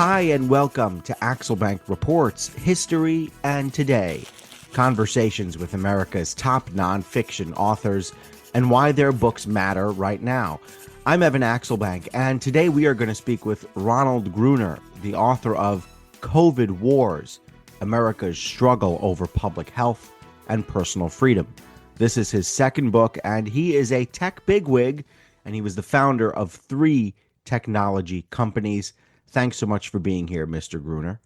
Hi, and welcome to Axelbank Reports History and Today. Conversations with America's top nonfiction authors and why their books matter right now. I'm Evan Axelbank, and today we are going to speak with Ronald Gruner, the author of COVID Wars, America's Struggle Over Public Health and Personal Freedom. This is his second book, and he is a tech bigwig, and he was the founder of 3 technology companies. Thanks so much for being here, Mr. Gruner.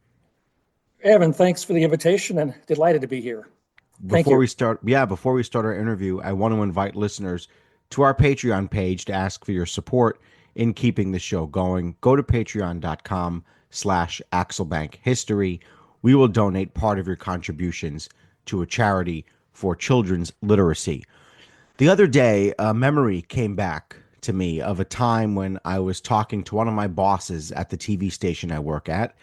Evan, thanks for the invitation and delighted to be here. Before we start our interview, I want to invite listeners to our Patreon page to ask for your support in keeping the show going. Go to patreon.com/AxelbankHistory. We will donate part of your contributions to a charity for children's literacy. The other day, a memory came back to me of a time when I was talking to one of my bosses at the TV station I work at,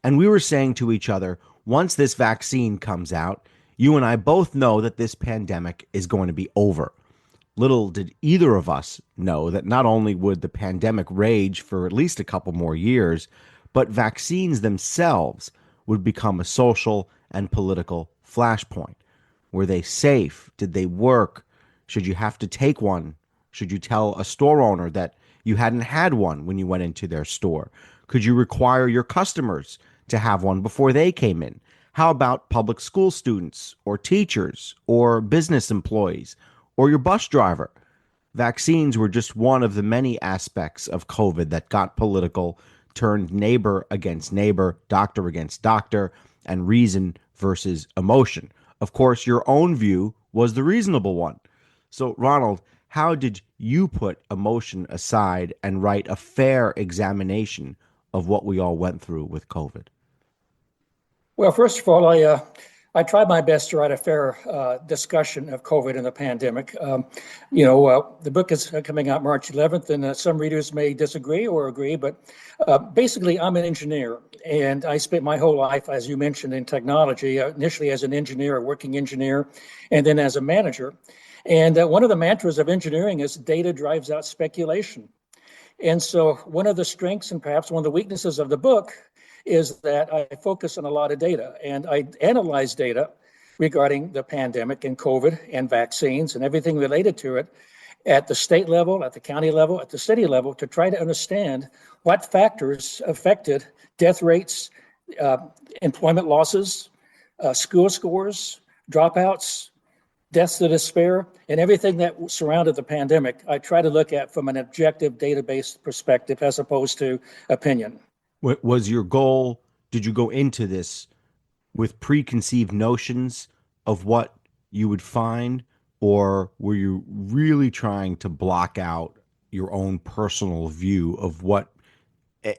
and we were saying to each other, once this vaccine comes out, you and I both know that this pandemic is going to be over. Little did either of us know that not only would the pandemic rage for at least a couple more years, but vaccines themselves would become a social and political flashpoint. Were they safe? Did they work? Should you have to take one? Should you tell a store owner that you hadn't had one when you went into their store? Could you require your customers to have one before they came in? How about public school students or teachers or business employees or your bus driver? Vaccines were just one of the many aspects of COVID that got political, turned neighbor against neighbor, doctor against doctor, and reason versus emotion. Of course, your own view was the reasonable one. So, Ronald, how did you put emotion aside and write a fair examination of what we all went through with COVID? Well, first of all, I tried my best to write a fair discussion of COVID and the pandemic. The book is coming out March 11th, and some readers may disagree or agree, but basically, I'm an engineer, and I spent my whole life, as you mentioned, in technology, initially as an engineer, a working engineer, and then as a manager. And one of the mantras of engineering is data drives out speculation. And so one of the strengths and perhaps one of the weaknesses of the book is that I focus on a lot of data, and I analyze data regarding the pandemic and COVID and vaccines and everything related to it at the state level, at the county level, at the city level, to try to understand what factors affected death rates, employment losses, school scores, dropouts, deaths to despair, and everything that surrounded the pandemic. I try to look at from an objective database perspective as opposed to opinion. What was your goal? Did you go into this with preconceived notions of what you would find, or were you really trying to block out your own personal view of what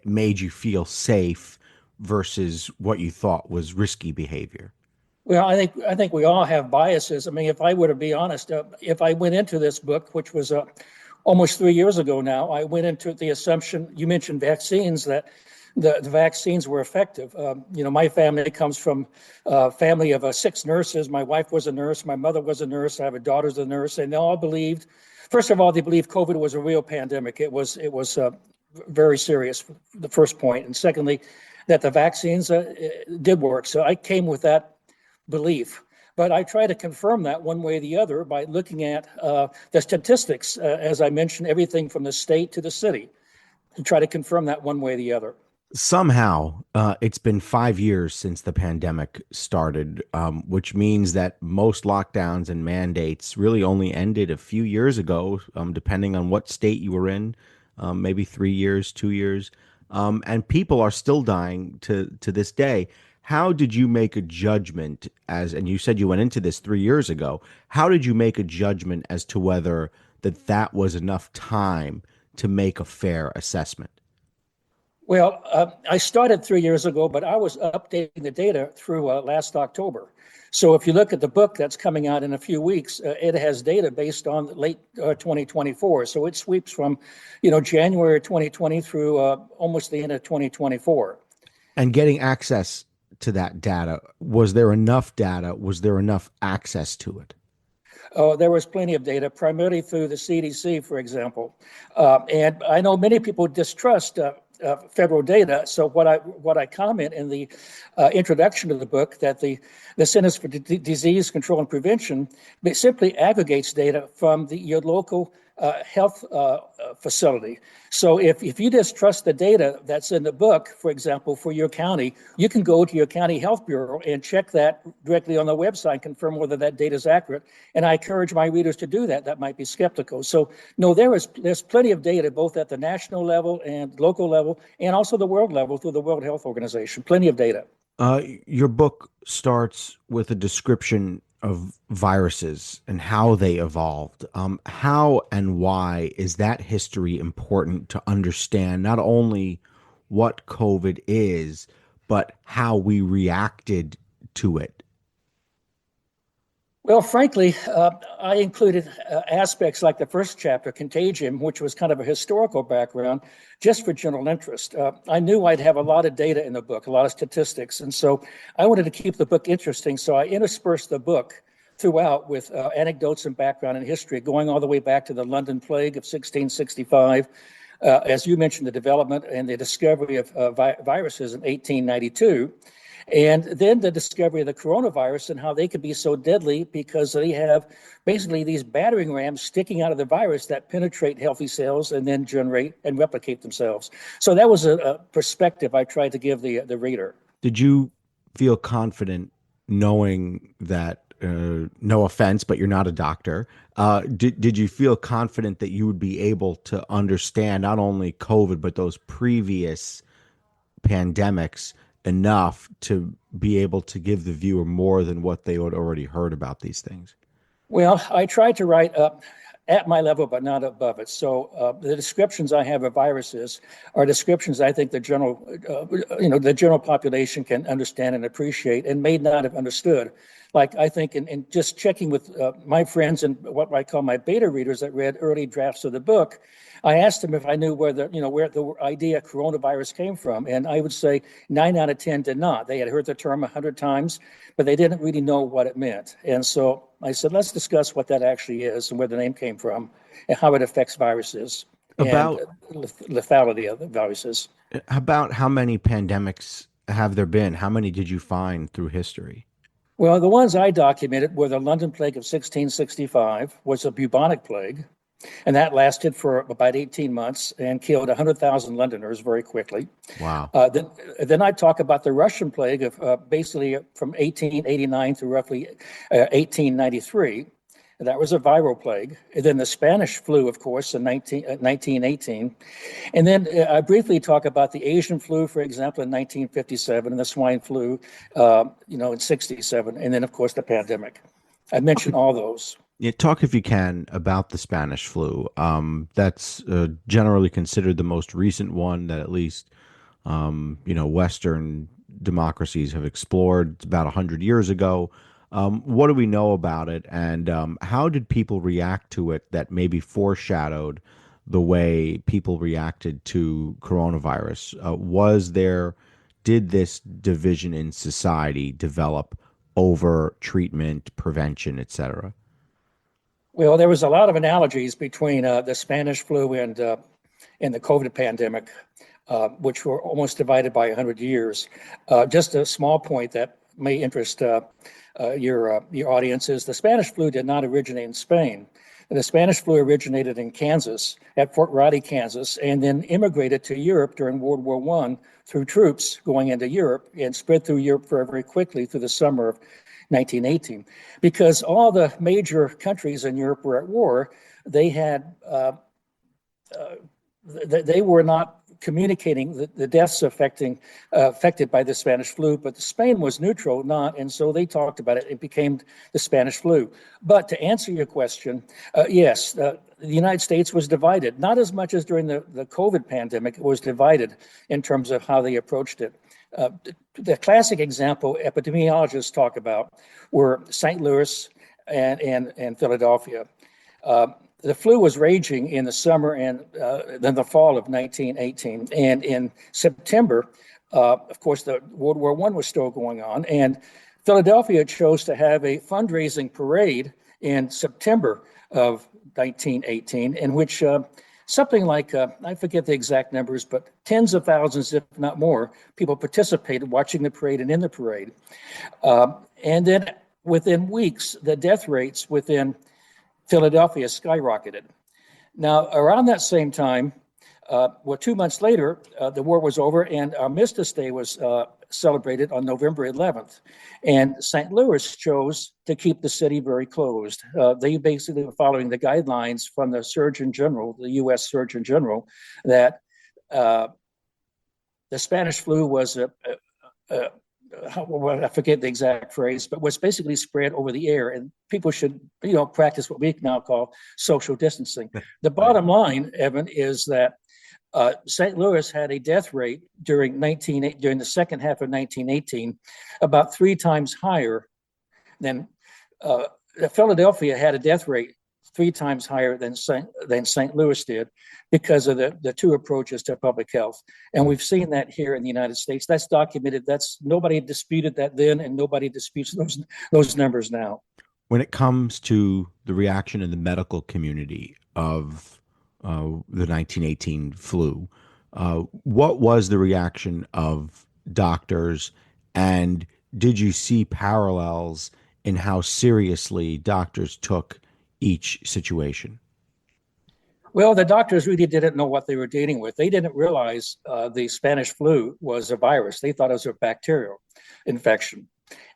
made you feel safe versus what you thought was risky behavior? Well, I think we all have biases. I mean, if I were to be honest, if I went into this book, which was almost 3 years ago now, I went into the assumption, you mentioned vaccines, that the vaccines were effective. My family comes from a family of 6 nurses. My wife was a nurse. My mother was a nurse. I have a daughter's a nurse. And they all believed, first of all, they believed COVID was a real pandemic. It was very serious, the first point. And secondly, that the vaccines did work. So I came with that belief. But I try to confirm that one way or the other by looking at the statistics, as I mentioned, everything from the state to the city, to try to confirm that one way or the other. Somehow, it's been 5 years since the pandemic started, which means that most lockdowns and mandates really only ended a few years ago, depending on what state you were in, maybe 3 years, 2 years. And people are still dying to this day. How did you make a judgment and you said you went into this 3 years ago, how did you make a judgment as to whether that was enough time to make a fair assessment? Well, I started 3 years ago, but I was updating the data through last October. So if you look at the book that's coming out in a few weeks, it has data based on late 2024. So it sweeps from, January 2020 through almost the end of 2024. And getting access to that data, was there enough data? Was there enough access to it? There was plenty of data, primarily through the CDC, for example. And I know many people distrust federal data. So what I comment in the introduction to the book that the Centers for Disease Control and Prevention simply aggregates data from your local health facility. So if you just trust the data that's in the book, for example, for your county, you can go to your county health bureau and check that directly on the website, confirm whether that data is accurate. And I encourage my readers to do that. That might be skeptical. So no, there's plenty of data, both at the national level and local level, and also the world level through the World Health Organization. Plenty of data. Your book starts with a description of viruses and how they evolved. How and why is that history important to understand not only what COVID is, but how we reacted to it? Well, frankly, I included aspects like the first chapter, Contagion, which was kind of a historical background, just for general interest. I knew I'd have a lot of data in the book, a lot of statistics, and so I wanted to keep the book interesting, so I interspersed the book throughout with anecdotes and background and history, going all the way back to the London Plague of 1665. As you mentioned, the development and the discovery of viruses in 1892. And then the discovery of the coronavirus and how they could be so deadly because they have basically these battering rams sticking out of the virus that penetrate healthy cells and then generate and replicate themselves. So that was a perspective I tried to give the reader. Did you feel confident knowing that, no offense, but you're not a doctor? Did you feel confident that you would be able to understand not only COVID, but those previous pandemics enough to be able to give the viewer more than what they had already heard about these things? Well, I tried to write up at my level, but not above it. So the descriptions I have of viruses are descriptions I think the general population can understand and appreciate and may not have understood. Like I think in just checking with my friends and what I call my beta readers that read early drafts of the book, I asked them if I knew where the idea coronavirus came from, and I would say 9 out of 10 did not. They had heard the term 100 times, but they didn't really know what it meant. And so I said, let's discuss what that actually is and where the name came from and how it affects viruses and About lethality of the viruses. about how many pandemics have there been? How many did you find through history? Well, the ones I documented were the London Plague of 1665, was a bubonic plague, and that lasted for about 18 months and killed 100,000 Londoners very quickly. Wow. Then I talk about the Russian plague of basically from 1889 to roughly 1893. That was a viral plague. And then the Spanish flu, of course, in 1918. And then I briefly talk about the Asian flu, for example, in 1957, and the swine flu, in 67. And then, of course, the pandemic. I mentioned all those. Yeah, talk if you can about the Spanish flu. That's generally considered the most recent one that at least Western democracies have explored. It's about 100 years ago. What do we know about it, and how did people react to it that maybe foreshadowed the way people reacted to coronavirus? Did this division in society develop over treatment, prevention, etc.? Well, there was a lot of analogies between the Spanish flu and the COVID pandemic, which were almost divided by 100 years. Just a small point that may interest your audience is the Spanish flu did not originate in Spain. The Spanish flu originated in Kansas, at Fort Riley, Kansas, and then immigrated to Europe during World War I through troops going into Europe and spread through Europe very, very quickly through the summer of 1918. Because all the major countries in Europe were at war, they were not communicating the deaths affected by the Spanish flu, but Spain was neutral, and so they talked about it. It became the Spanish flu. But to answer your question, yes, the United States was divided, not as much as during the COVID pandemic. It was divided in terms of how they approached it. The classic example epidemiologists talk about were St. Louis and Philadelphia. The flu was raging in the summer and then the fall of 1918. And in September, of course, the World War I was still going on. And Philadelphia chose to have a fundraising parade in September of 1918, in which something like, I forget the exact numbers, but tens of thousands, if not more, people participated watching the parade and in the parade. And then within weeks, the death rates within Philadelphia skyrocketed. Now, around that same time, 2 months later, the war was over, and Armistice Day was celebrated on November 11th. And St. Louis chose to keep the city very closed. They basically were following the guidelines from the Surgeon General, the U.S. Surgeon General, that the Spanish flu was I forget the exact phrase, but was basically spread over the air, and people should, practice what we now call social distancing. The bottom line, Evan, is that St. Louis had a death rate during the second half of 1918, about 3 times higher than Philadelphia had a death rate 3 times higher than St. Louis did, because of the two approaches to public health. And we've seen that here in the United States. That's documented. Nobody disputed that then, and nobody disputes those numbers now. When it comes to the reaction in the medical community of the 1918 flu, what was the reaction of doctors, and did you see parallels in how seriously doctors took each situation? Well, the doctors really didn't know what they were dealing with. They didn't realize the Spanish flu was a virus. They thought it was a bacterial infection.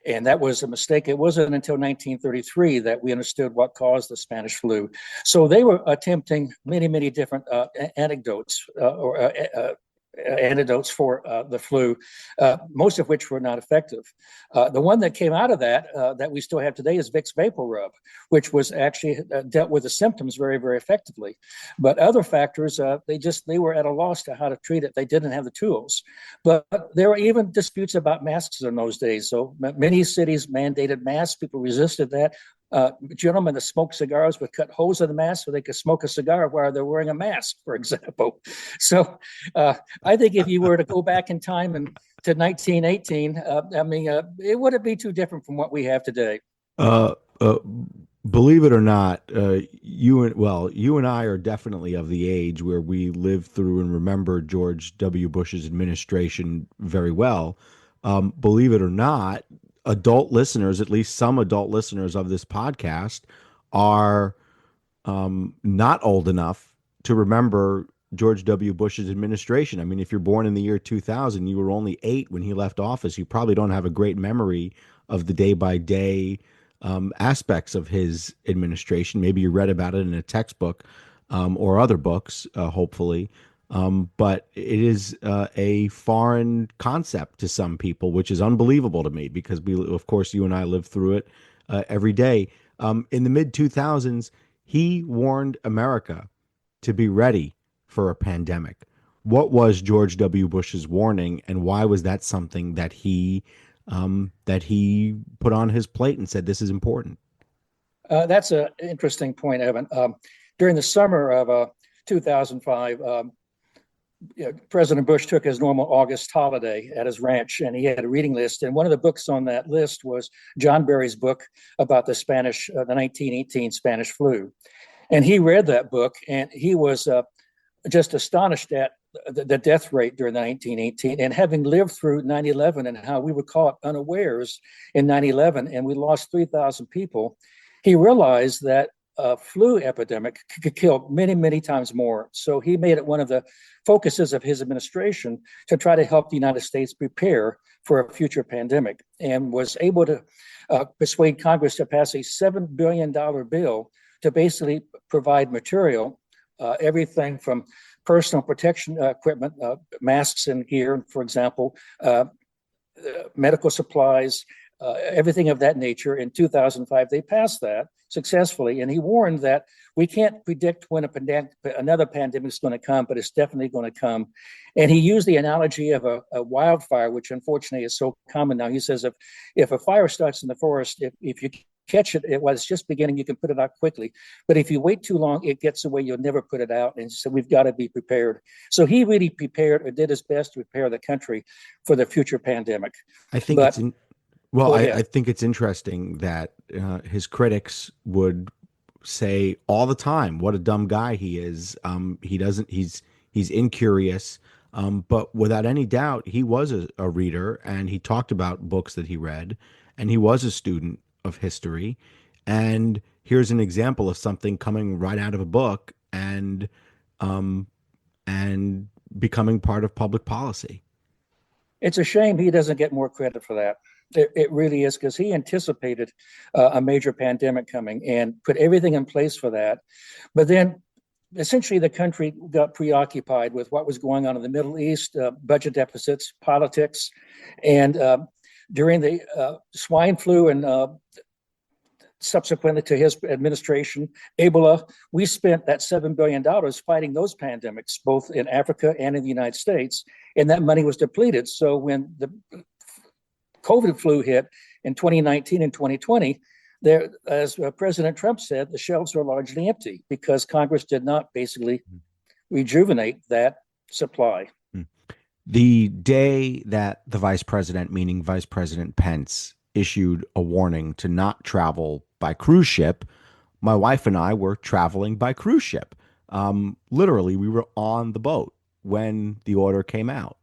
And that was a mistake. It wasn't until 1933 that we understood what caused the Spanish flu. So they were attempting many, many different antidotes for the flu, most of which were not effective. The one that came out of that we still have today is Vicks Vapor Rub, which was actually dealt with the symptoms very, very effectively. But other factors, they were at a loss to how to treat it. They didn't have the tools. But there were even disputes about masks in those days. So many cities mandated masks. People resisted that. Gentlemen that smoked cigars would cut holes in the mask so they could smoke a cigar while they're wearing a mask, for example. So I think if you were to go back in time and to 1918, it wouldn't be too different from what we have today. Uh, uh, Believe it or not, you and I are definitely of the age where we lived through and remember George W. Bush's administration very well. Believe it or not, adult listeners, at least some adult listeners of this podcast, are not old enough to remember George W. Bush's administration. I mean, if you're born in the year 2000, you were only 8 when he left office. You probably don't have a great memory of the day by day aspects of his administration. Maybe you read about it in a textbook or other books, hopefully. But it is a foreign concept to some people, which is unbelievable to me because of course, you and I live through it every day. In the mid 2000s, he warned America to be ready for a pandemic. What was George W. Bush's warning, and why was that something that he put on his plate and said this is important? That's an interesting point, Evan. During the summer of 2005, President Bush took his normal August holiday at his ranch, and he had a reading list. And one of the books on that list was John Barry's book about the 1918 Spanish flu. And he read that book, and he was just astonished at the death rate during 1918. And having lived through 9/11 and how we were caught unawares in 9/11, and we lost 3,000 people, he realized that a flu epidemic could kill many, many times more. So he made it one of the focuses of his administration to try to help the United States prepare for a future pandemic, and was able to persuade Congress to pass a $7 billion bill to basically provide material, everything from personal protection equipment, masks and gear, for example, medical supplies, everything of that nature. In 2005, they passed that successfully. And he warned that we can't predict when another pandemic is going to come, but it's definitely going to come. And he used the analogy of a wildfire, which unfortunately is so common now. He says, if a fire starts in the forest, if you catch it while it's just beginning, you can put it out quickly. But if you wait too long, it gets away, you'll never put it out. And so we've got to be prepared. So he really prepared, or did his best to prepare the country for the future pandemic. I think But it's I think it's interesting that his critics would say all the time what a dumb guy he is. He doesn't. He's incurious, but without any doubt, he was a reader, and he talked about books that he read, and he was a student of history. And here's an example of something coming right out of a book um, and becoming part of public policy. It's a shame he doesn't get more credit for that. It really is, because he anticipated a major pandemic coming and put everything in place for that. But then essentially the country got preoccupied with what was going on in the Middle East, budget deficits, politics, and during the swine flu and subsequently to his administration, Ebola, we spent that $7 billion fighting those pandemics, both in Africa and in the United States, and that money was depleted. So when the COVID flu hit in 2019 and 2020, there, as President Trump said, the shelves were largely empty because Congress did not basically rejuvenate that supply. The day that the vice president, meaning Vice President Pence, issued a warning to not travel by cruise ship, my wife and I were traveling by cruise ship. Literally, we were on the boat when the order came out.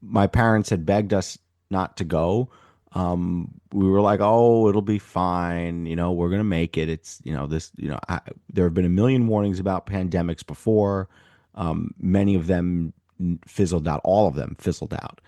My parents had begged us not to go. We were like, "Oh, it'll be fine. We're gonna make it. It's this. There have been a million warnings about pandemics before. Many of them fizzled out. All of them fizzled out,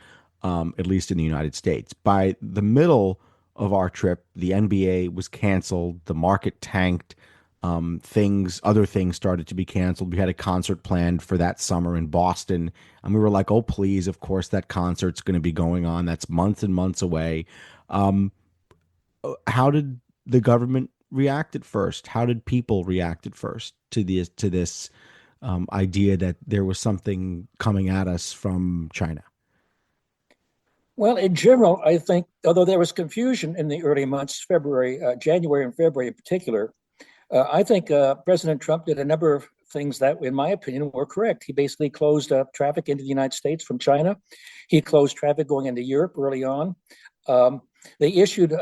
at least in the United States. By the middle of our trip, the NBA was canceled. The market tanked. Other things started to be canceled. We had a concert planned for that summer in Boston, and we were like, "Oh, please! Of course, that concert's going to be going on. That's months and months away." How did the government react at first? How did people react at first to this idea that there was something coming at us from China? Well, in general, I think, although there was confusion in the early months, January and February in particular, I think President Trump did a number of things that, in my opinion, were correct. He basically closed traffic into the United States from China. He closed traffic going into Europe early on. They issued,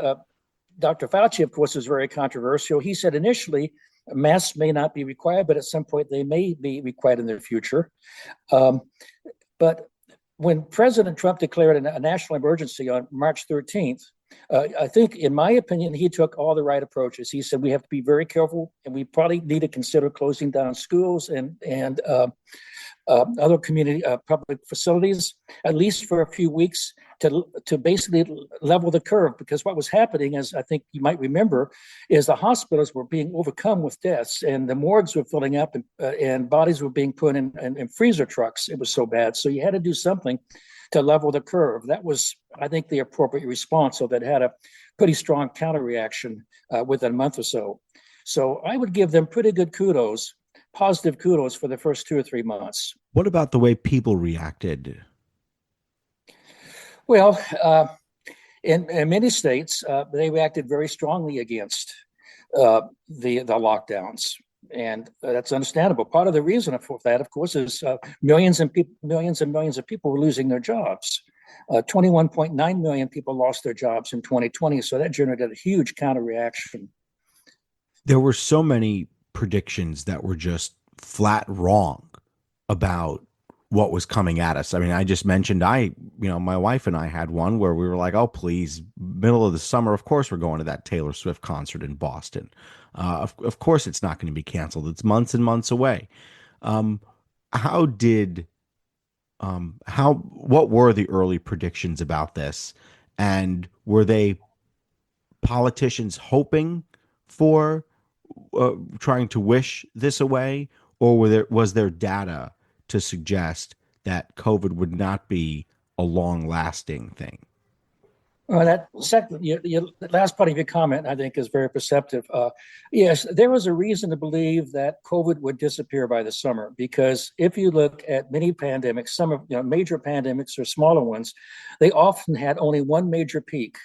Dr. Fauci, of course, was very controversial. He said initially masks may not be required, but at some point they may be required in the future. But when President Trump declared a national emergency on March 13th, I think, in my opinion, he took all the right approaches. He said we have to be very careful, and we probably need to consider closing down schools and other community public facilities, at least for a few weeks, to basically level the curve. Because what was happening, as I think you might remember, is the hospitals were being overcome with deaths, and the morgues were filling up, and bodies were being put in freezer trucks. It was so bad. So you had to do something to level the curve. That was, I think, the appropriate response. So that had a pretty strong counter reaction within a month or so. So I would give them pretty good kudos, positive kudos, for the first 2 or 3 months. What about the way people reacted? Well, in many states, they reacted very strongly against the lockdowns, and that's understandable. Part of the reason for that, of course, is millions and millions of people were losing their jobs. 21.9 million people lost their jobs in 2020, so that generated a huge counter reaction. There were so many predictions that were just flat wrong about what was coming at us. I mean, I just mentioned my wife and I had one where we were like, "Oh, please, middle of the summer, of course we're going to that Taylor Swift concert in Boston. Of course it's not going to be canceled. It's months and months away." How did what were the early predictions about this? And were they politicians hoping for trying to wish this away, or was there data to suggest that COVID would not be a long-lasting thing? Well, the last part of your comment, I think, is very perceptive. Yes, there was a reason to believe that COVID would disappear by the summer, because if you look at many pandemics, some of major pandemics or smaller ones, they often had only one major peak,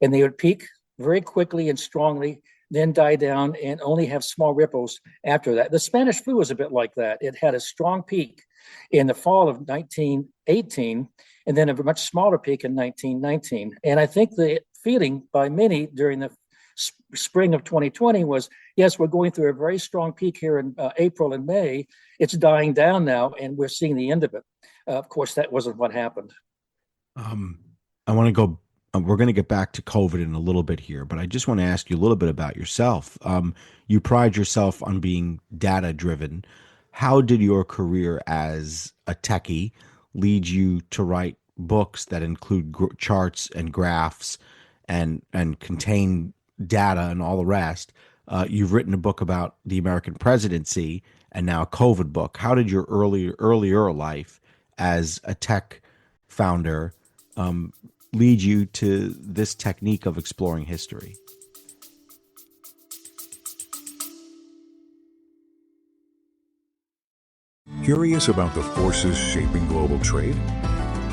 and they would peak very quickly and strongly, then die down and only have small ripples after that. The Spanish flu was a bit like that. It had a strong peak in the fall of 1918, and then a much smaller peak in 1919. And I think the feeling by many during the spring of 2020 was, yes, we're going through a very strong peak here in April and May. It's dying down now, and we're seeing the end of it. Of course, that wasn't what happened. Um, I want to go. We're going to get back to COVID in a little bit here, but I just want to ask you a little bit about yourself. You pride yourself on being data driven. How did your career as a techie lead you to write books that include charts and graphs and contain data and all the rest? You've written a book about the American presidency and now a COVID book. How did your earlier life as a tech founder um, lead you to this technique of exploring history? Curious about the forces shaping global trade?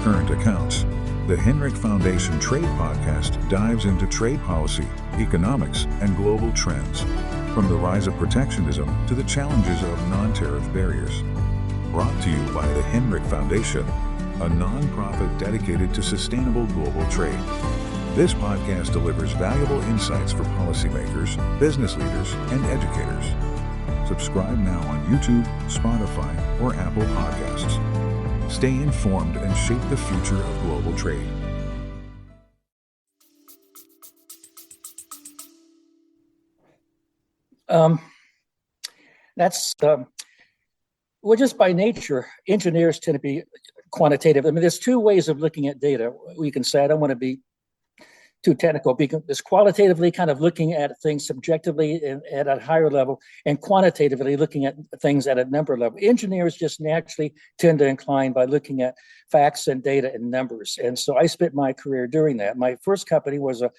Current Accounts, the Henrik Foundation Trade Podcast dives into trade policy, economics, and global trends, from the rise of protectionism to the challenges of non-tariff barriers. Brought to you by the Henrik Foundation, a nonprofit dedicated to sustainable global trade. This podcast delivers valuable insights for policymakers, business leaders, and educators. Subscribe now on YouTube, Spotify, or Apple Podcasts. Stay informed and shape the future of global trade. Well, just by nature, engineers tend to be quantitative. I mean, there's two ways of looking at data. We can say, I don't want to be too technical, because it's qualitatively kind of looking at things subjectively and at a higher level, and quantitatively looking at things at a number level. Engineers just naturally tend to incline by looking at facts and data and numbers. And so I spent my career doing that. My first company was a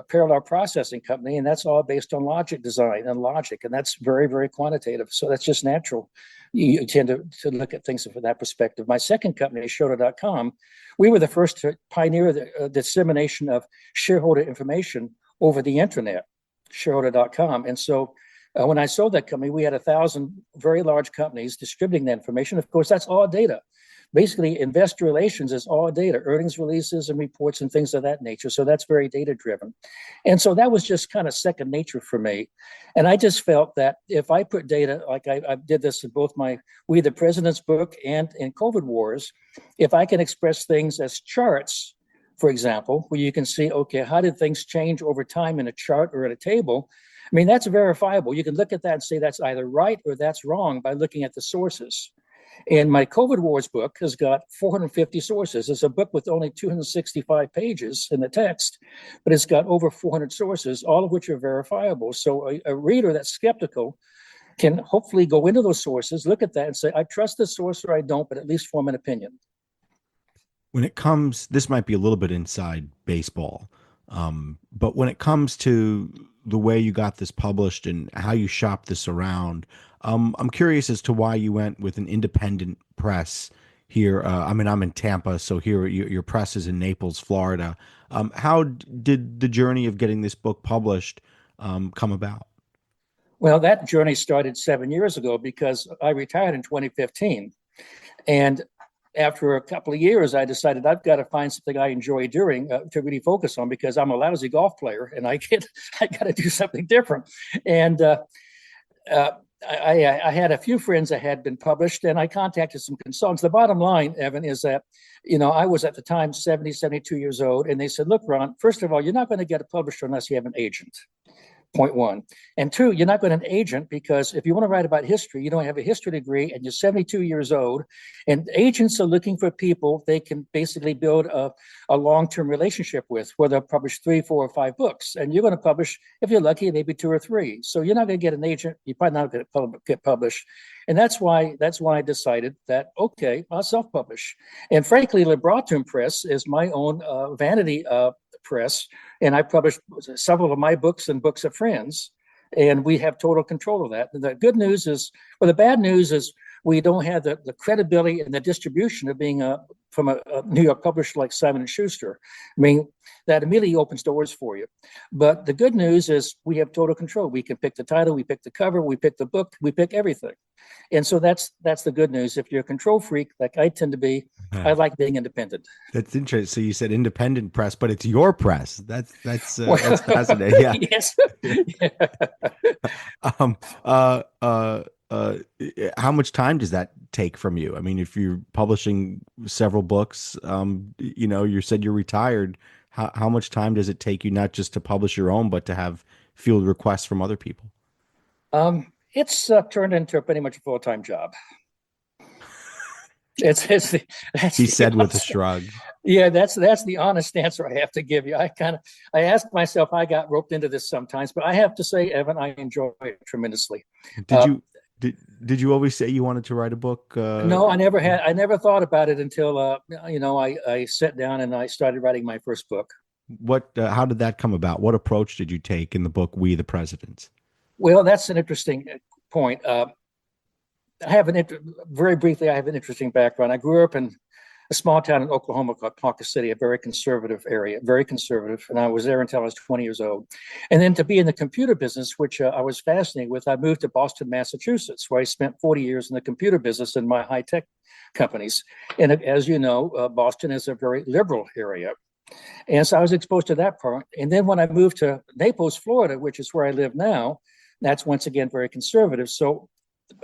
parallel processing company, and that's all based on logic design and logic. And that's very, very quantitative. So that's just natural. You tend to look at things from that perspective. My second company, Schroeder.com, we were the first to pioneer the dissemination of shareholder information over the internet, Schroeder.com. And so when I sold that company, we had 1,000 very large companies distributing that information. Of course, that's all data. Basically, investor relations is all data, earnings releases and reports and things of that nature. So that's very data driven. And so that was just kind of second nature for me. And I just felt that if I put data, like I did this in both my We the President's book and in COVID Wars, if I can express things as charts, for example, where you can see, okay, how did things change over time in a chart or in a table? I mean, that's verifiable. You can look at that and say that's either right or that's wrong by looking at the sources. And my COVID Wars book has got 450 sources. It's a book with only 265 pages in the text, but it's got over 400 sources, all of which are verifiable. So a reader that's skeptical can hopefully go into those sources, look at that and say, I trust this source or I don't, but at least form an opinion. When it comes, this might be a little bit inside baseball, but when it comes to the way you got this published and how you shopped this around, I'm curious as to why you went with an independent press here. I mean, I'm in Tampa, so here your press is in Naples, Florida. How did the journey of getting this book published come about? Well, that journey started 7 years ago because I retired in 2015. And after a couple of years, I decided I've got to find something I enjoy doing to really focus on, because I'm a lousy golf player and I got to do something different. And I had a few friends that had been published, and I contacted some consultants. The bottom line, Evan, is that, I was at the time 70, 72 years old, and they said, look, Ron, first of all, you're not going to get a publisher unless you have an agent. Point one. And two, you're not going to an agent because if you want to write about history, you don't have a history degree and you're 72 years old. And agents are looking for people they can basically build a long-term relationship with, where they'll publish 3, 4, or 5 books. And you're going to publish, if you're lucky, maybe 2 or 3. So you're not going to get an agent. You're probably not going to get published. And that's why I decided that, okay, I'll self-publish. And frankly, Libratum Press is my own vanity press, and I published several of my books and books of friends, and we have total control of that. And the good news is, well, the bad news is we don't have the credibility and the distribution of being from a New York publisher like Simon & Schuster. I mean, that immediately opens doors for you. But the good news is we have total control. We can pick the title, we pick the cover, we pick the book, we pick everything. And so that's the good news. If you're a control freak, like I tend to be, I like being independent. That's interesting. So you said independent press, but it's your press. Well, That's fascinating. Yeah. yes. Um. Uh. Uh. Uh. How much time does that take from you? I mean, if you're publishing several books, you said you're retired. How much time does it take you not just to publish your own, but to have field requests from other people? It's turned into pretty much a full-time job. It's that's He the said with a honest, shrug. yeah, that's the honest answer I have to give you. I ask myself, I got roped into this sometimes, but I have to say, Evan, I enjoy it tremendously. Did Uh, you did you always say you wanted to write a book? no, I never thought about it until I sat down and I started writing my first book. What? How did that come about? What approach did you take in the book "We the Presidents"? Well, that's an interesting point. I have very briefly. I have an interesting background. I grew up in a small town in Oklahoma called Ponca City, a very conservative area, very conservative. And I was there until I was 20 years old. And then to be in the computer business, which I was fascinated with, I moved to Boston, Massachusetts, where I spent 40 years in the computer business in my high tech companies. And as you know, Boston is a very liberal area. And so I was exposed to that part. And then when I moved to Naples, Florida, which is where I live now, that's once again very conservative. So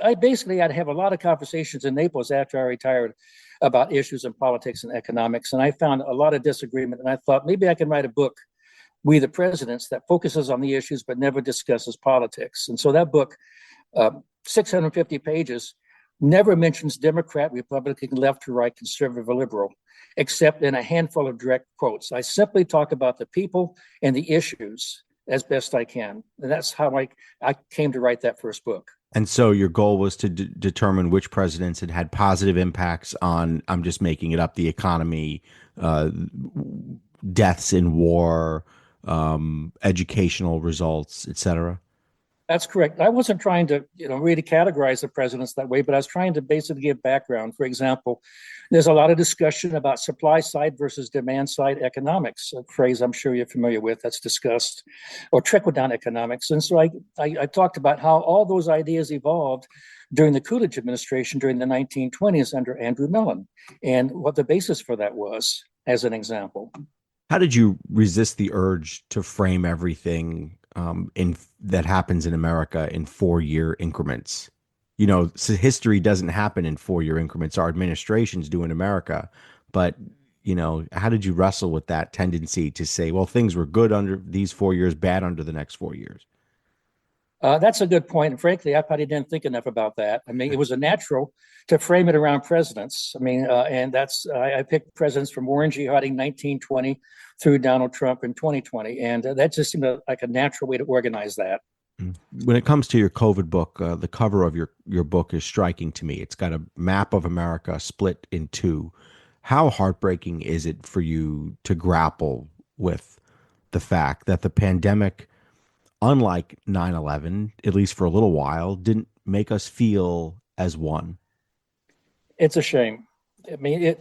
I'd have a lot of conversations in Naples after I retired about issues in politics and economics. And I found a lot of disagreement. And I thought maybe I can write a book, We the Presidents, that focuses on the issues but never discusses politics. And so that book, 650 pages, never mentions Democrat, Republican, left or right, conservative or liberal, except in a handful of direct quotes. I simply talk about the people and the issues as best I can. And that's how I came to write that first book. And so your goal was to determine which presidents had had positive impacts on, I'm just making it up, the economy, uh, deaths in war, educational results, etc. That's correct. I wasn't trying to, really categorize the presidents that way, but I was trying to basically give background. For example, there's a lot of discussion about supply side versus demand side economics, a phrase I'm sure you're familiar with that's discussed, or trickle down economics. And so I talked about how all those ideas evolved during the Coolidge administration during the 1920s under Andrew Mellon, and what the basis for that was, as an example. How did you resist the urge to frame everything in that happens in America in 4-year increments? So history doesn't happen in 4-year increments. Our administrations do in America, but how did you wrestle with that tendency to say, well, things were good under these 4 years, bad under the next 4 years? That's a good point. And frankly, I probably didn't think enough about that. I mean, it was a natural to frame it around presidents. I mean, and I picked presidents from Warren G. Harding, 1920, through Donald Trump in 2020. And that just seemed like a natural way to organize that. When it comes to your COVID book, the cover of your book is striking to me. It's got a map of America split in two. How heartbreaking is it for you to grapple with the fact that the pandemic, unlike 9/11, at least for a little while, didn't make us feel as one? It's a shame. I mean,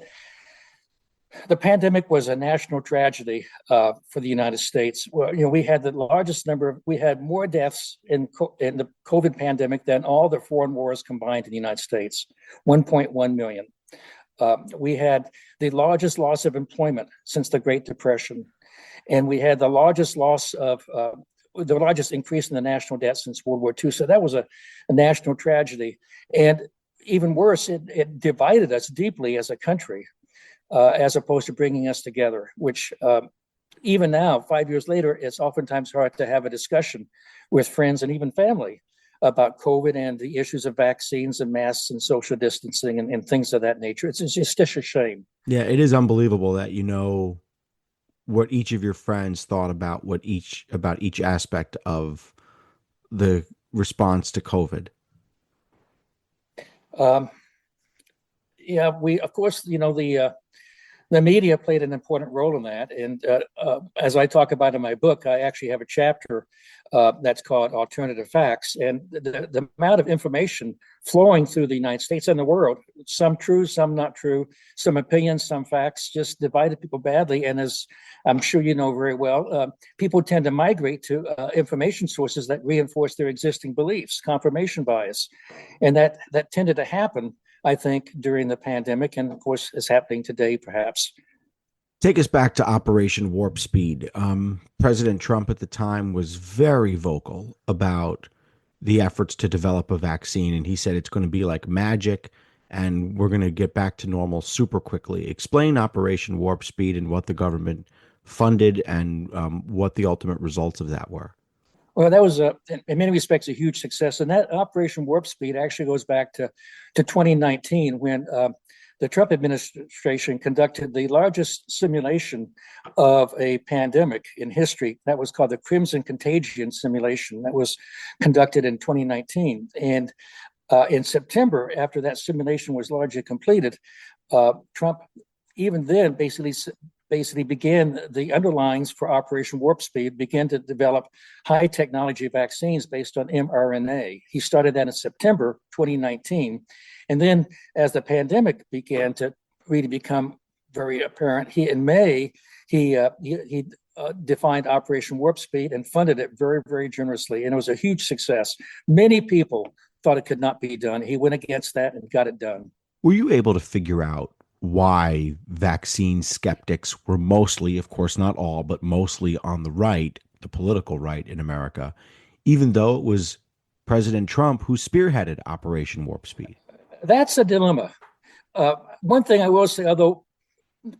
the pandemic was a national tragedy for the United States. Well, we had we had more deaths in the COVID pandemic than all the foreign wars combined in the United States, 1.1 million. We had the largest loss of employment since the Great Depression, and we had the largest increase in the national debt since World War II. So that was a national tragedy. And even worse, it divided us deeply as a country, as opposed to bringing us together, which even now, 5 years later, it's oftentimes hard to have a discussion with friends and even family about COVID and the issues of vaccines and masks and social distancing and things of that nature. It's just a shame. Yeah, it is unbelievable that what each of your friends thought about each aspect of the response to COVID. Yeah, we of course the The media played an important role in that. And as I talk about in my book, I actually have a chapter that's called Alternative Facts. And the amount of information flowing through the United States and the world, some true, some not true, some opinions, some facts, just divided people badly. And as I'm sure you know very well, people tend to migrate to information sources that reinforce their existing beliefs, confirmation bias. And that tended to happen, I think, during the pandemic, and of course is happening today, perhaps. Take us back to Operation Warp Speed. President Trump at the time was very vocal about the efforts to develop a vaccine, and he said it's going to be like magic and we're going to get back to normal super quickly. Explain Operation Warp Speed and what the government funded and what the ultimate results of that were. Well, that was, in many respects, a huge success. And that Operation Warp Speed actually goes back to 2019 when the Trump administration conducted the largest simulation of a pandemic in history. That was called the Crimson Contagion simulation. That was conducted in 2019. And in September, after that simulation was largely completed, Trump even then basically began the underlines for Operation Warp Speed, began to develop high technology vaccines based on mRNA. He started that in September 2019. And then as the pandemic began to really become very apparent, in May, he defined Operation Warp Speed and funded it very, very generously. And it was a huge success. Many people thought it could not be done. He went against that and got it done. Were you able to figure out why vaccine skeptics were mostly, of course, not all, but mostly on the right, the political right in America, even though it was President Trump who spearheaded Operation Warp Speed? That's a dilemma. One thing I will say, although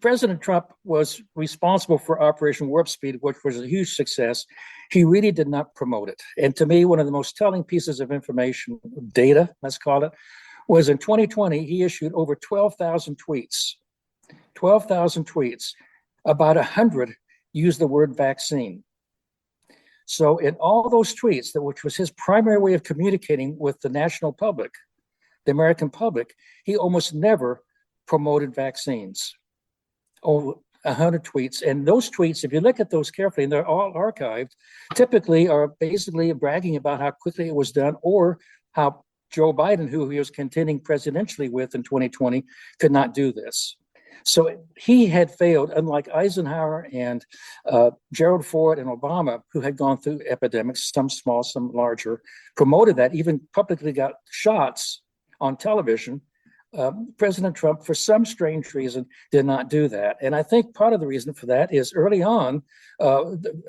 President Trump was responsible for Operation Warp Speed, which was a huge success, he really did not promote it. And to me, one of the most telling pieces of information, data, let's call it, was in 2020, he issued over 12,000 tweets. 12,000 tweets. About 100 used the word vaccine. So in all those tweets, which was his primary way of communicating with the national public, the American public, he almost never promoted vaccines. Over 100 tweets. And those tweets, if you look at those carefully, and they're all archived, typically are basically bragging about how quickly it was done or how Joe Biden, who he was contending presidentially with in 2020, could not do this. So he had failed, unlike Eisenhower and Gerald Ford and Obama, who had gone through epidemics, some small, some larger, promoted that, even publicly got shots on television. President Trump, for some strange reason, did not do that. And I think part of the reason for that is early on,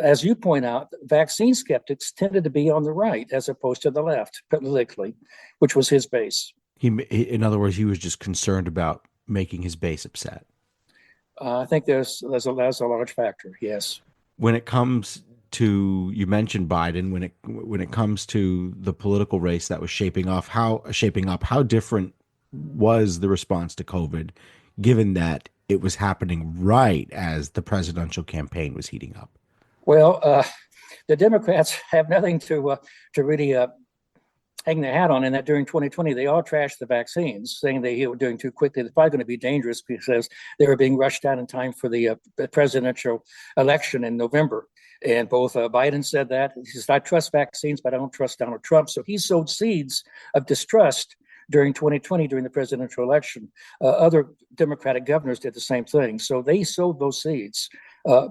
as you point out, vaccine skeptics tended to be on the right as opposed to the left politically, which was his base. In other words, he was just concerned about making his base upset. I think that's a large factor, yes. When it comes to, you mentioned Biden, when it comes to the political race that was shaping up, how different was the response to COVID, given that it was happening right as the presidential campaign was heating up? Well, the Democrats have nothing to really hang their hat on, in that during 2020, they all trashed the vaccines, saying they were doing too quickly. It's probably going to be dangerous because they were being rushed out in time for the presidential election in November. And both Biden said that. He says, I trust vaccines, but I don't trust Donald Trump. So he sowed seeds of distrust during 2020, during the presidential election. Other Democratic governors did the same thing. So they sowed those seeds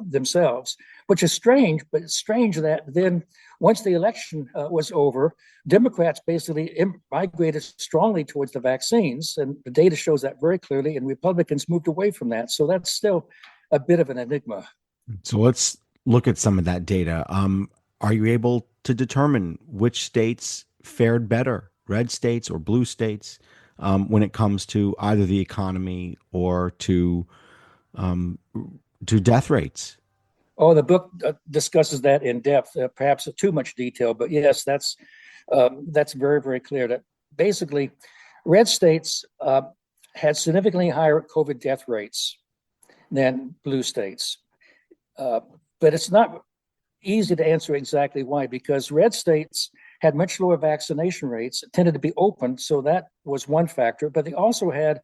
themselves, which is strange, but it's strange that then once the election was over, Democrats basically migrated strongly towards the vaccines, and the data shows that very clearly, and Republicans moved away from that. So that's still a bit of an enigma. So let's look at some of that data. Are you able to determine which states fared better, red states or blue states, when it comes to either the economy or to death rates? Oh, the book discusses that in depth, perhaps too much detail, but yes, that's very, very clear that basically red states had significantly higher COVID death rates than blue states. But it's not easy to answer exactly why, because red states had much lower vaccination rates, tended to be open, so that was one factor, but they also had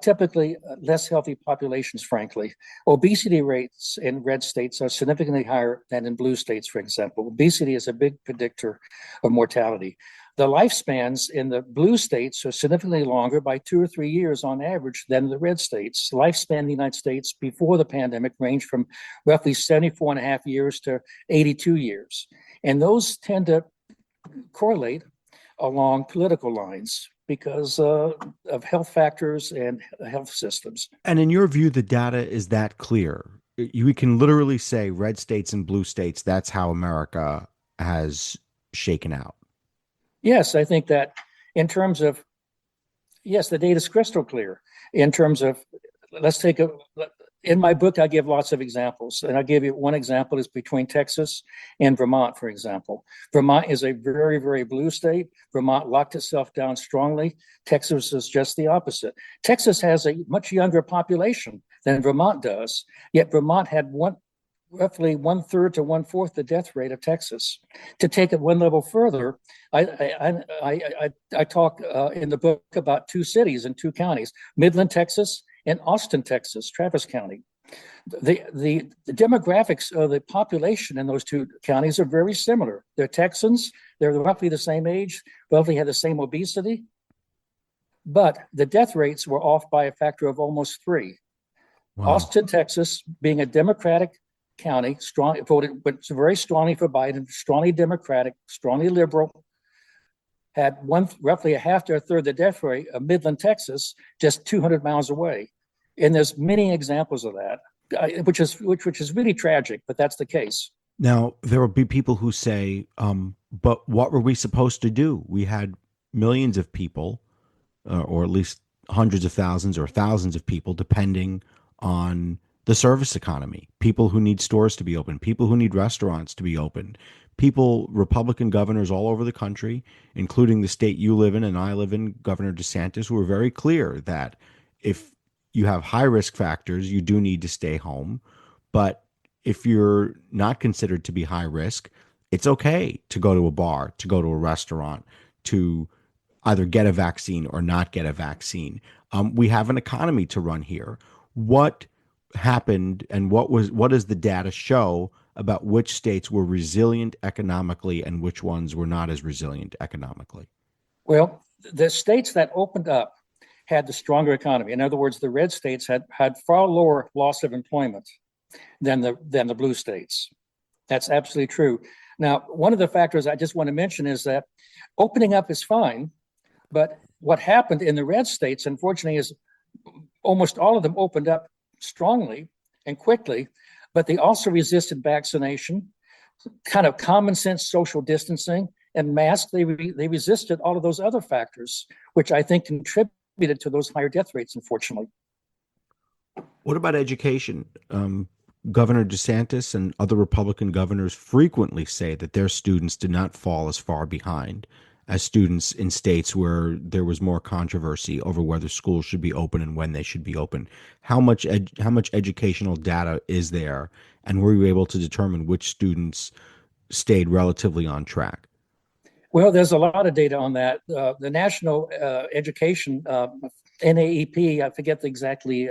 typically less healthy populations, frankly. Obesity rates in red states are significantly higher than in blue states, for example. Obesity is a big predictor of mortality. The lifespans in the blue states are significantly longer by 2 or 3 years on average than the red states. Lifespan in the United States before the pandemic ranged from roughly 74 and a half years to 82 years. And those tend to correlate along political lines because of health factors and health systems. And in your view, the data is that clear. We can literally say red states and blue states, that's how America has shaken out. Yes, I think that in terms of, yes, the data is crystal clear. In terms of, in my book, I give lots of examples. And I'll give you one example is between Texas and Vermont, for example. Vermont is a very, very blue state. Vermont locked itself down strongly. Texas is just the opposite. Texas has a much younger population than Vermont does, yet Vermont had roughly 1/3 to 1/4 the death rate of Texas. To take it one level further, I talk in the book about 2 cities and 2 counties, Midland, Texas, and Austin, Texas, Travis County. The demographics of the population in those 2 counties are very similar. They're Texans, they're roughly the same age, roughly had the same obesity, but the death rates were off by a factor of almost 3. Wow. Austin, Texas, being a Democratic county, voted very strongly for Biden, strongly Democratic, strongly liberal, had roughly a half to a third the death rate of Midland, Texas, just 200 miles away. And there's many examples of that, which is really tragic, but that's the case. Now, there will be people who say, but what were we supposed to do? We had millions of people, or at least hundreds of thousands or thousands of people, depending on the service economy, people who need stores to be open, people who need restaurants to be open, people, Republican governors all over the country, including the state you live in and I live in, Governor DeSantis, who were very clear that if you have high risk factors, you do need to stay home. But if you're not considered to be high risk, it's okay to go to a bar, to go to a restaurant, to either get a vaccine or not get a vaccine. We have an economy to run here. What happened and what does the data show about which states were resilient economically and which ones were not as resilient economically? Well, the states that opened up had the stronger economy. In other words, the red states had far lower loss of employment than the blue states. That's absolutely true. Now, one of the factors I just want to mention is that opening up is fine, but what happened in the red states, unfortunately, is almost all of them opened up strongly and quickly, but they also resisted vaccination, kind of common sense social distancing, and masks. They resisted all of those other factors, which I think contributed to those higher death rates, unfortunately. What about education? Governor DeSantis and other Republican governors frequently say that their students did not fall as far behind as students in states where there was more controversy over whether schools should be open and when they should be open. How much educational data is there, and were you able to determine which students stayed relatively on track? Well, there's a lot of data on that. The National Education NAEP, I forget exactly,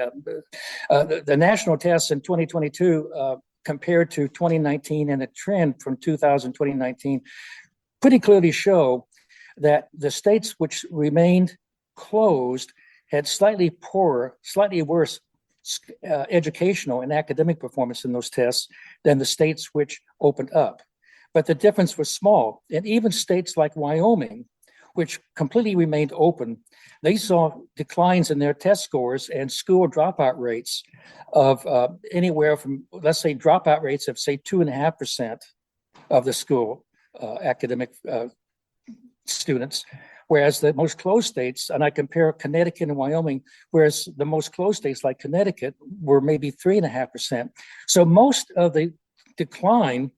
the national tests in 2022 compared to 2019 and a trend from 2000 to 2019 pretty clearly show that the states which remained closed had slightly worse educational and academic performance in those tests than the states which opened up. But the difference was small. And even states like Wyoming, which completely remained open, they saw declines in their test scores and school dropout rates of anywhere from, let's say, dropout rates of, say, 2.5% of the school academic students, whereas the most closed states, and I compare Connecticut and Wyoming, whereas the most closed states like Connecticut were maybe 3.5%. So most of the decline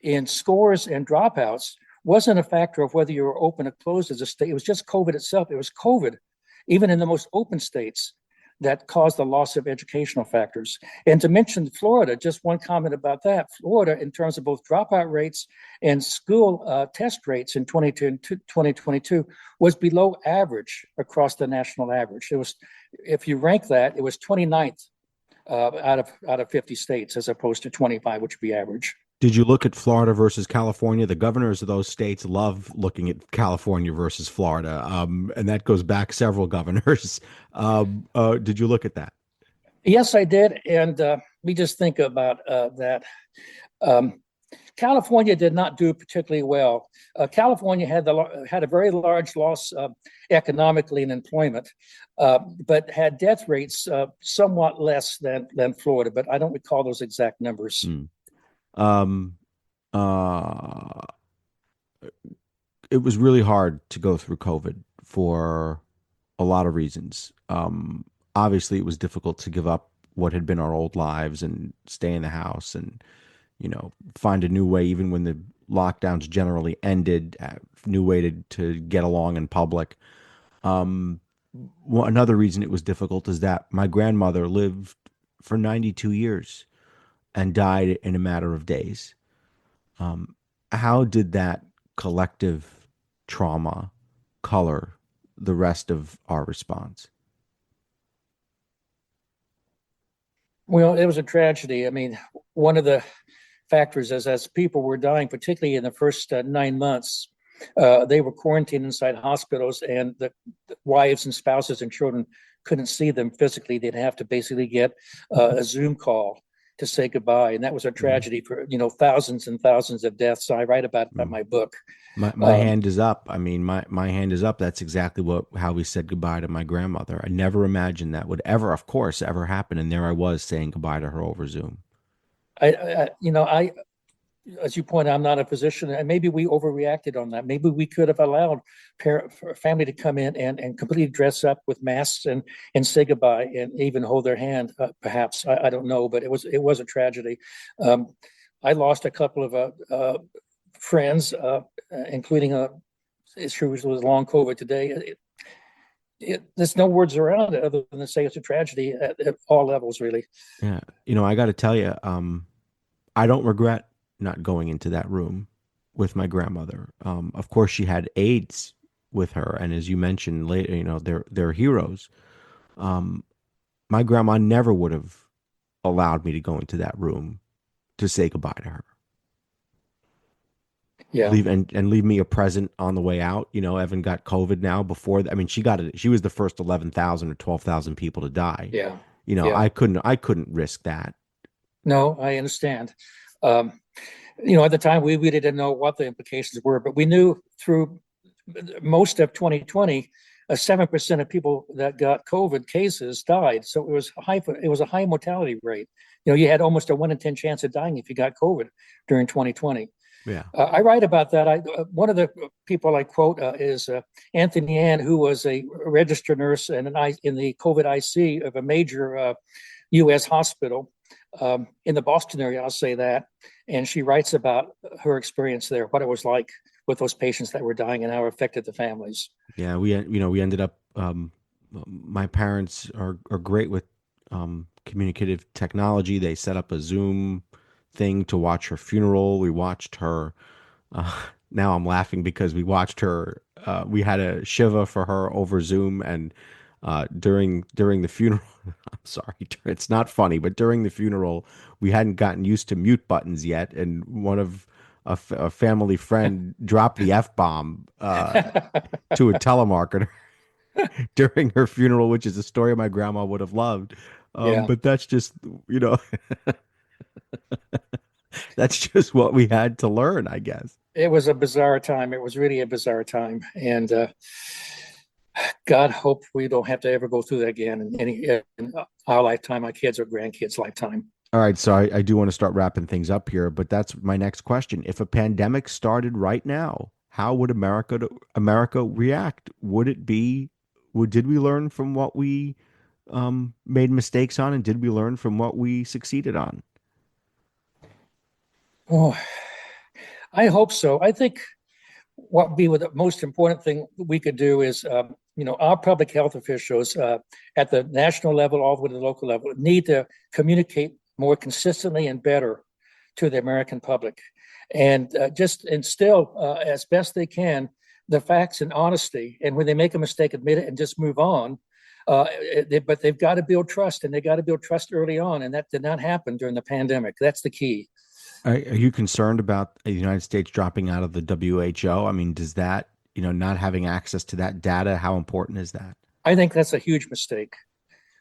in scores and dropouts wasn't a factor of whether you were open or closed as a state. It was just COVID itself. It was COVID, even in the most open states, that caused the loss of educational factors. And to mention Florida, just one comment about that. Florida, in terms of both dropout rates and school test rates in 2022, was below average across the national average. It was, if you rank that, it was 29th out of 50 states, as opposed to 25, which would be average. Did you look at Florida versus California? The governors of those states love looking at California versus Florida, and that goes back several governors. Did you look at that? Yes, I did. And we just think about that. California did not do particularly well. California had a very large loss economically in employment, but had death rates somewhat less than Florida. But I don't recall those exact numbers. Um, uh, it was really hard to go through COVID for a lot of reasons. Obviously, it was difficult to give up what had been our old lives and stay in the house and, find a new way, even when the lockdowns generally ended, a new way to get along in public. Another reason it was difficult is that my grandmother lived for 92 years and died in a matter of days. How did that collective trauma color the rest of our response? Well, it was a tragedy. I mean, one of the factors is as people were dying, particularly in the first 9 months, they were quarantined inside hospitals, and the wives and spouses and children couldn't see them physically. They'd have to basically get a Zoom call to say goodbye, and that was a tragedy for thousands and thousands of deaths. I write about that in my book. My hand is up. I mean, my hand is up. That's exactly how we said goodbye to my grandmother. I never imagined that would ever, of course, ever happen. And there I was saying goodbye to her over Zoom. I as you point out, I'm not a physician, and maybe we overreacted on that. Maybe we could have allowed family to come in and completely dress up with masks and say goodbye and even hold their hand. Perhaps I don't know, but it was a tragedy. I lost a couple of friends, including a issue was long COVID today. There's no words around it other than to say it's a tragedy at all levels, really. Yeah, I got to tell you, I don't regret not going into that room with my grandmother. Of course, she had AIDS with her, and as you mentioned later, they're heroes. My grandma never would have allowed me to go into that room to say goodbye to her. Yeah. Leave me a present on the way out. Evan got COVID now. Before that, I mean, she got it. She was the first 11,000 or 12,000 people to die. Yeah. I couldn't risk that. No, I understand. At the time, we really didn't know what the implications were, but we knew through most of 2020, 7% of people that got COVID cases died. So it was a high mortality rate. You had almost a 1 in 10 chance of dying if you got COVID during 2020. Yeah. I write about that. One of the people I quote is Anthony Ann, who was a registered nurse in the COVID IC of a major U.S. hospital in the Boston area, I'll say that. And she writes about her experience there, what it was like with those patients that were dying and how it affected the families. Yeah, we ended up. My parents are great with communicative technology. They set up a Zoom thing to watch her funeral. We watched her. Now I'm laughing because we watched her. We had a shiva for her over Zoom, and during the funeral, I'm sorry, it's not funny, but during the funeral, we hadn't gotten used to mute buttons yet, and one of a family friend dropped the F-bomb to a telemarketer during her funeral, which is a story my grandma would have loved. But that's just, that's just what we had to learn, I guess. It was a bizarre time. It was really a bizarre time. And God hope we don't have to ever go through that again in our lifetime, my kids' or grandkids' lifetime. All right, so I do want to start wrapping things up here, but that's my next question. If a pandemic started right now, how would America react? Did we learn from what we made mistakes on, and did we learn from what we succeeded on? Oh, I hope so. I think what would be the most important thing we could do is our public health officials at the national level, all the way to the local level, need to communicate more consistently and better to the American public, and just instill as best they can the facts and honesty. And when they make a mistake, admit it and just move on. But they've got to build trust, and they got to build trust early on, and that did not happen during the pandemic. That's the key. Are you concerned about the United States dropping out of the WHO? I mean, does that, not having access to that data, how important is that? I think that's a huge mistake.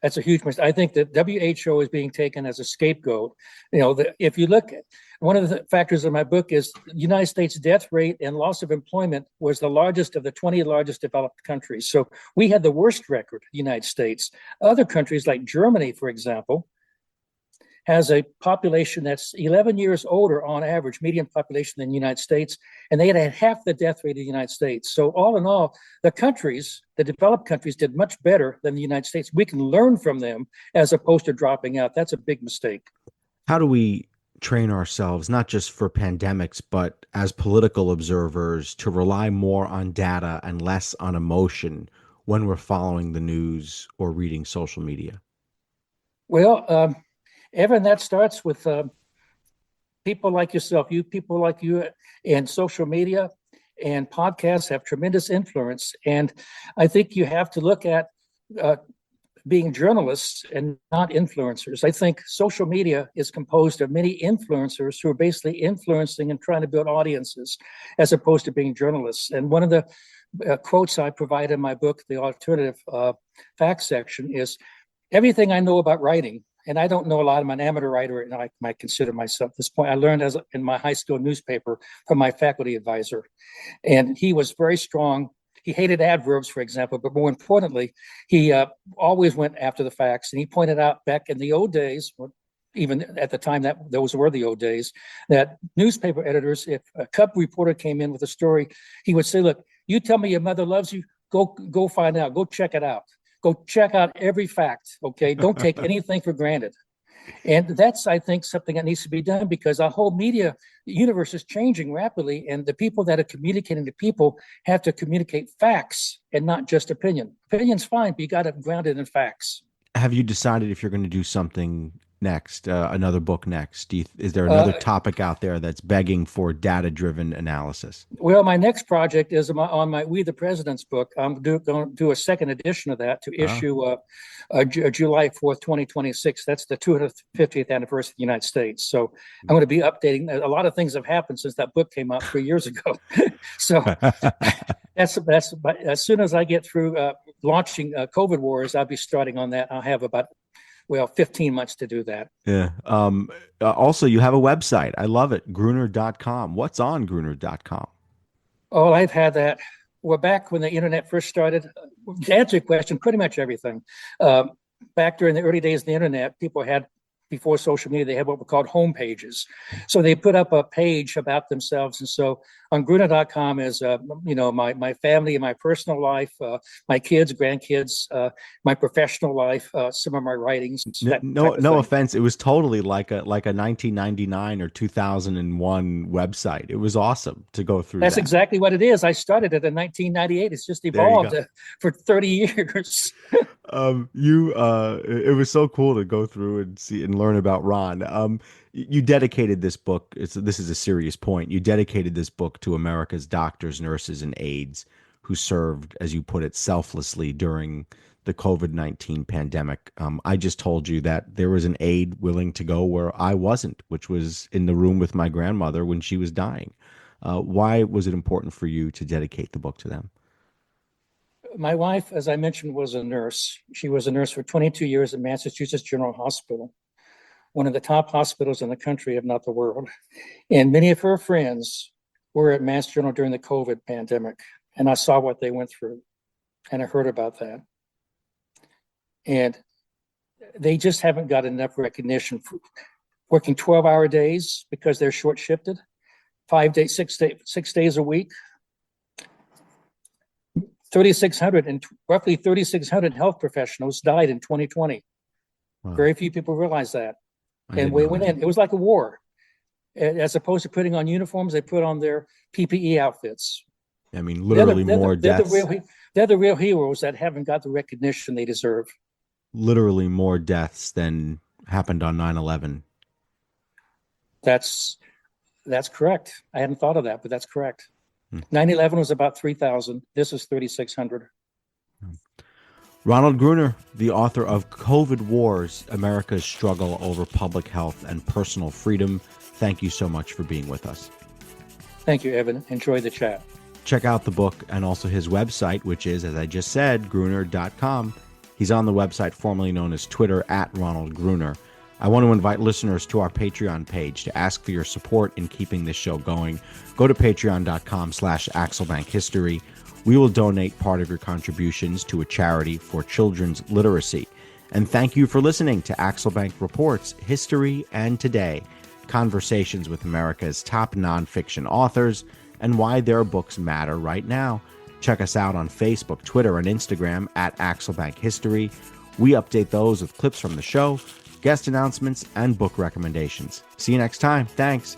That's a huge mistake. I think that WHO is being taken as a scapegoat. If you look at one of the factors in my book is the United States death rate and loss of employment was the largest of the 20 largest developed countries. So we had the worst record, the United States. Other countries like Germany, for example, has a population that's 11 years older on average, median population than the United States, and they had half the death rate of the United States. So all in all, the developed countries did much better than the United States. We can learn from them as opposed to dropping out. That's a big mistake. How do we train ourselves, not just for pandemics, but as political observers, to rely more on data and less on emotion when we're following the news or reading social media? Well, Evan, that starts with people like yourself. People like you and social media and podcasts have tremendous influence. And I think you have to look at being journalists and not influencers. I think social media is composed of many influencers who are basically influencing and trying to build audiences as opposed to being journalists. And one of the quotes I provide in my book, the alternative facts section, is everything I know about writing, and I don't know a lot. I'm an amateur writer, and I might consider myself at this point. I learned in my high school newspaper from my faculty advisor, and he was very strong. He hated adverbs, for example, but more importantly, he always went after the facts. And he pointed out back in the old days, even at the time that those were the old days, that newspaper editors, if a cub reporter came in with a story, he would say, "Look, you tell me your mother loves you. Go find out. Go check it out. Go check out every fact, okay? Don't take anything for granted." And that's, I think, something that needs to be done because our whole media universe is changing rapidly, and the people that are communicating to people have to communicate facts and not just opinion. Opinion's fine, but you got to ground it in facts. Have you decided if you're going to do something next, another book next? Is there another topic out there that's begging for data-driven analysis? Well, my next project is on my We the President's book. I'm going to do a second edition of that to issue July 4th, 2026. That's the 250th anniversary of the United States. So I'm going to be updating. A lot of things have happened since that book came out 3 years ago. So that's as soon as I get through launching COVID Wars, I'll be starting on that. I'll have about 15 months to do that. Yeah. Also, you have a website. I love it. Gruner.com. What's on Gruner.com? Oh, I've had that. Well, back when the internet first started, to answer your question, pretty much everything. Back during the early days of the internet, before social media, they had what were called home pages. So they put up a page about themselves. And so on Gruner.com is, my family and my personal life, my kids, grandkids, my professional life, some of my writings. No offense. It was totally like a 1999 or 2001 website. It was awesome to go through. That's exactly what it is. I started it in 1998. It's just evolved for 30 years. It was so cool to go through and see and learn about Ron. You dedicated this book. This is a serious point. You dedicated this book to America's doctors, nurses, and aides who served, as you put it, selflessly during the COVID-19 pandemic. I just told you that there was an aide willing to go where I wasn't, which was in the room with my grandmother when she was dying. Why was it important for you to dedicate the book to them? My wife, as I mentioned, was a nurse. She was a nurse for 22 years at Massachusetts General Hospital, one of the top hospitals in the country, if not the world. And many of her friends were at Mass General during the COVID pandemic. And I saw what they went through, and I heard about that. And they just haven't got enough recognition for working 12-hour days because they're short-shifted, 5 days, 6 days a week. 3,600 and roughly 3,600 health professionals died in 2020. Wow. Very few people realize that. And we went in, it was like a war. As opposed to putting on uniforms, they put on their PPE outfits. I mean, literally more deaths. They're the real heroes that haven't got the recognition they deserve. Literally more deaths than happened on 9/11. That's correct. I hadn't thought of that, but that's correct. 9/11 was about 3,000. This is 3,600. Ronald Gruner, the author of COVID Wars, America's Struggle Over Public Health and Personal Freedom. Thank you so much for being with us. Thank you, Evan. Enjoy the chat. Check out the book and also his website, which is, as I just said, gruner.com. He's on the website formerly known as Twitter at Ronald Gruner. I want to invite listeners to our Patreon page to ask for your support in keeping this show going. Go to patreon.com/AxelBankHistory. We will donate part of your contributions to a charity for children's literacy. And thank you for listening to Axelbank Reports, History and Today, conversations with America's top nonfiction authors and why their books matter right now. Check us out on Facebook, Twitter, and Instagram at Axelbank History. We update those with clips from the show, guest announcements, and book recommendations. See you next time. Thanks.